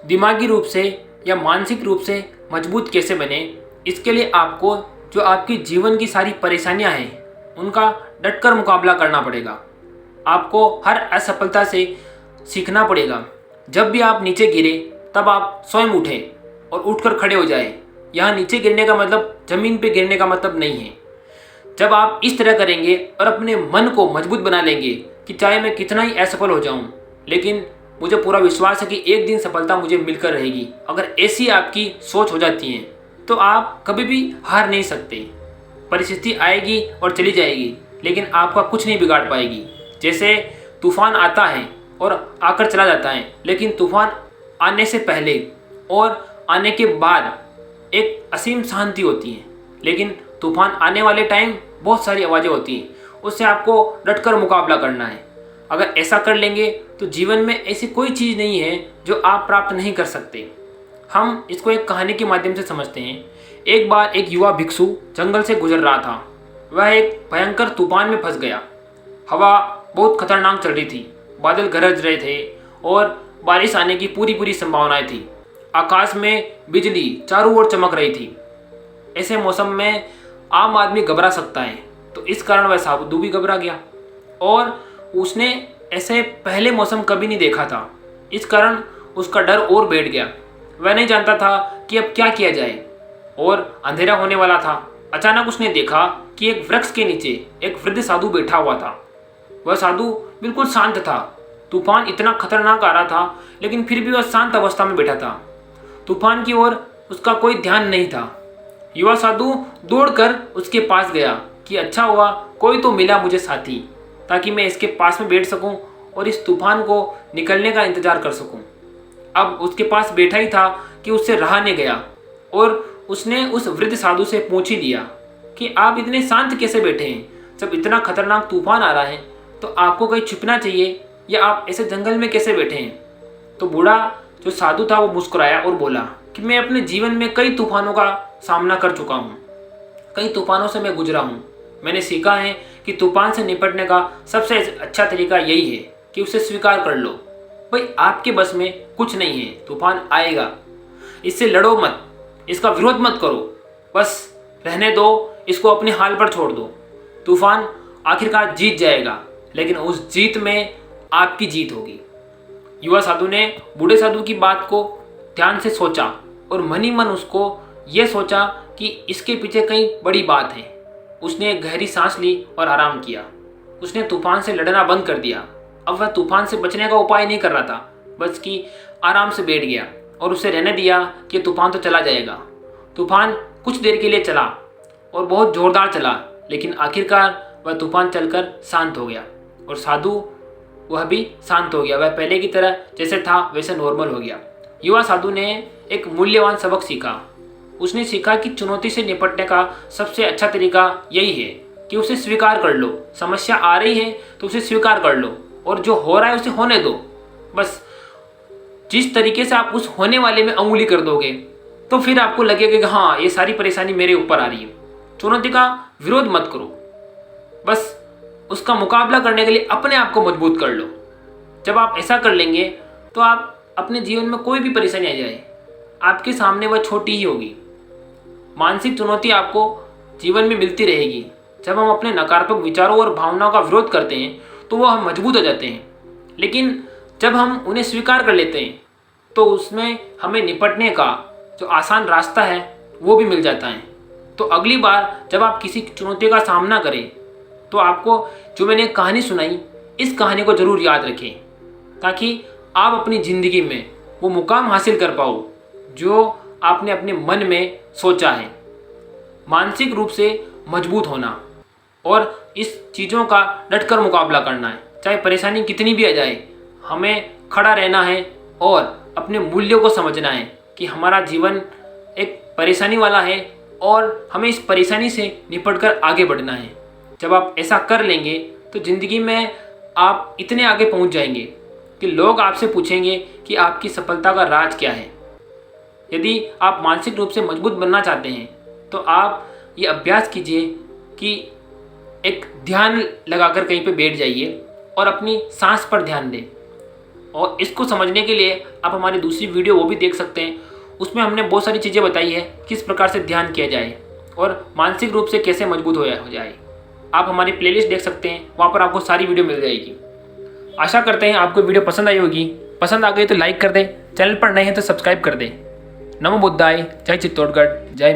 दिमागी रूप से या मानसिक रूप से मजबूत कैसे बने, इसके लिए आपको जो आपकी जीवन की सारी परेशानियां हैं उनका डटकर मुकाबला करना पड़ेगा। आपको हर असफलता से सीखना पड़ेगा। जब भी आप नीचे गिरे तब आप स्वयं उठें और उठकर खड़े हो जाएं। यहाँ नीचे गिरने का मतलब ज़मीन पे गिरने का मतलब नहीं है। जब आप इस तरह करेंगे और अपने मन को मजबूत बना लेंगे कि चाहे मैं कितना ही असफल हो जाऊं, लेकिन मुझे पूरा विश्वास है कि एक दिन सफलता मुझे मिलकर रहेगी। अगर ऐसी आपकी सोच हो जाती है तो आप कभी भी हार नहीं सकते। परिस्थिति आएगी और चली जाएगी, लेकिन आपका कुछ नहीं बिगाड़ पाएगी। जैसे तूफान आता है और आकर चला जाता है, लेकिन तूफान आने से पहले और आने के बाद एक असीम शांति होती है। लेकिन तूफान आने वाले टाइम बहुत सारी आवाज़ें होती हैं, उससे आपको डटकर मुकाबला करना है। अगर ऐसा कर लेंगे तो जीवन में ऐसी कोई चीज़ नहीं है जो आप प्राप्त नहीं कर सकते। हम इसको एक कहानी के माध्यम से समझते हैं। एक बार एक युवा भिक्षु जंगल से गुजर रहा था। वह एक भयंकर तूफान में फंस गया। हवा बहुत खतरनाक चल रही थी, बादल गरज रहे थे और बारिश आने की पूरी संभावनाएं थी। आकाश में बिजली चारों ओर चमक रही थी। ऐसे मौसम में आम आदमी घबरा सकता है, तो इस कारण वह साधु भी घबरा गया और उसने ऐसे पहले मौसम कभी नहीं देखा था। इस कारण उसका डर और बढ़ गया। वह नहीं जानता था कि अब क्या किया जाए और अंधेरा होने वाला था। अचानक उसने देखा कि एक वृक्ष के नीचे एक वृद्ध साधु बैठा हुआ था। वह साधु बिल्कुल शांत था। तूफान इतना खतरनाक आ रहा था, लेकिन फिर भी वह शांत अवस्था में बैठा था। तूफान की ओर उसका कोई ध्यान नहीं था। युवा साधु दौड़कर उसके पास गया कि अच्छा हुआ कोई तो मिला मुझे साथी, ताकि मैं इसके पास में बैठ सकूं और इस तूफान को निकलने का इंतजार कर सकूं। अब उसके पास बैठा ही था कि उससे रहा नहीं गया और उसने उस वृद्ध साधु से पूछ ही दिया कि आप इतने शांत कैसे बैठे हैं? जब इतना खतरनाक तूफान आ रहा है तो आपको कहीं छिपना चाहिए, या आप ऐसे जंगल में कैसे बैठे हैं? तो बूढ़ा जो साधु था वो मुस्कुराया और बोला कि मैं अपने जीवन में कई तूफानों का सामना कर चुका हूँ, कई तूफानों से मैं गुजरा हूँ। मैंने सीखा है कि तूफान से निपटने का सबसे अच्छा तरीका यही है कि उसे स्वीकार कर लो। भाई आपके बस में कुछ नहीं है, तूफान आएगा, इससे लड़ो मत, इसका विरोध मत करो, बस रहने दो, इसको अपने हाल पर छोड़ दो। तूफान आखिरकार जीत जाएगा, लेकिन उस जीत में आपकी जीत होगी। युवा साधु ने बूढ़े साधु की बात को ध्यान से सोचा और मन ही मन उसको यह सोचा कि इसके पीछे कई बड़ी बात है। उसने एक गहरी सांस ली और आराम किया। उसने तूफान से लड़ना बंद कर दिया। अब वह तूफान से बचने का उपाय नहीं कर रहा था, बस कि आराम से बैठ गया और उसे रहने दिया कि तूफान तो चला जाएगा। तूफान कुछ देर के लिए चला और बहुत जोरदार चला, लेकिन आखिरकार वह तूफान चलकर शांत हो गया और साधु वह भी शांत हो गया। वह पहले की तरह जैसे था वैसे नॉर्मल हो गया। युवा साधु ने एक मूल्यवान सबक सीखा। उसने सीखा कि चुनौती से निपटने का सबसे अच्छा तरीका यही है कि उसे स्वीकार कर लो। समस्या आ रही है तो उसे स्वीकार कर लो और जो हो रहा है उसे होने दो। बस जिस तरीके से आप उस होने वाले में अंगुली कर दोगे तो फिर आपको लगेगा कि हाँ, ये सारी परेशानी मेरे ऊपर आ रही है। चुनौती का विरोध मत करो, बस उसका मुकाबला करने के लिए अपने आप को मजबूत कर लो। जब आप ऐसा कर लेंगे तो आप अपने जीवन में कोई भी परेशानी आ जाए, आपके सामने वह छोटी ही होगी। मानसिक चुनौती आपको जीवन में मिलती रहेगी। जब हम अपने नकारात्मक विचारों और भावनाओं का विरोध करते हैं तो वह हम मजबूत हो जाते हैं, लेकिन जब हम उन्हें स्वीकार कर लेते हैं तो उसमें हमें निपटने का जो आसान रास्ता है वो भी मिल जाता है। तो अगली बार जब आप किसी चुनौती का सामना करें तो आपको जो मैंने कहानी सुनाई, इस कहानी को ज़रूर याद रखें, ताकि आप अपनी ज़िंदगी में वो मुकाम हासिल कर पाओ जो आपने अपने मन में सोचा है। मानसिक रूप से मजबूत होना और इस चीज़ों का डटकर मुकाबला करना है। चाहे परेशानी कितनी भी आ जाए, हमें खड़ा रहना है और अपने मूल्यों को समझना है कि हमारा जीवन एक परेशानी वाला है और हमें इस परेशानी से निपटकर आगे बढ़ना है। जब आप ऐसा कर लेंगे तो ज़िंदगी में आप इतने आगे पहुंच जाएंगे कि लोग आपसे पूछेंगे कि आपकी सफलता का राज क्या है। यदि आप मानसिक रूप से मजबूत बनना चाहते हैं तो आप ये अभ्यास कीजिए कि एक ध्यान लगाकर कहीं पे बैठ जाइए और अपनी सांस पर ध्यान दें। और इसको समझने के लिए आप हमारी दूसरी वीडियो वो भी देख सकते हैं। उसमें हमने बहुत सारी चीज़ें बताई है, किस प्रकार से ध्यान किया जाए और मानसिक रूप से कैसे मजबूत हो जाए। आप हमारी प्लेलिस्ट देख सकते हैं, वहाँ पर आपको सारी वीडियो मिल जाएगी। आशा करते हैं आपको वीडियो पसंद आई होगी। पसंद आ गई तो लाइक कर दें, चैनल पर नए हैं तो सब्सक्राइब कर दें। नमो बुद्धाय, जय चित्तौड़गढ़, जय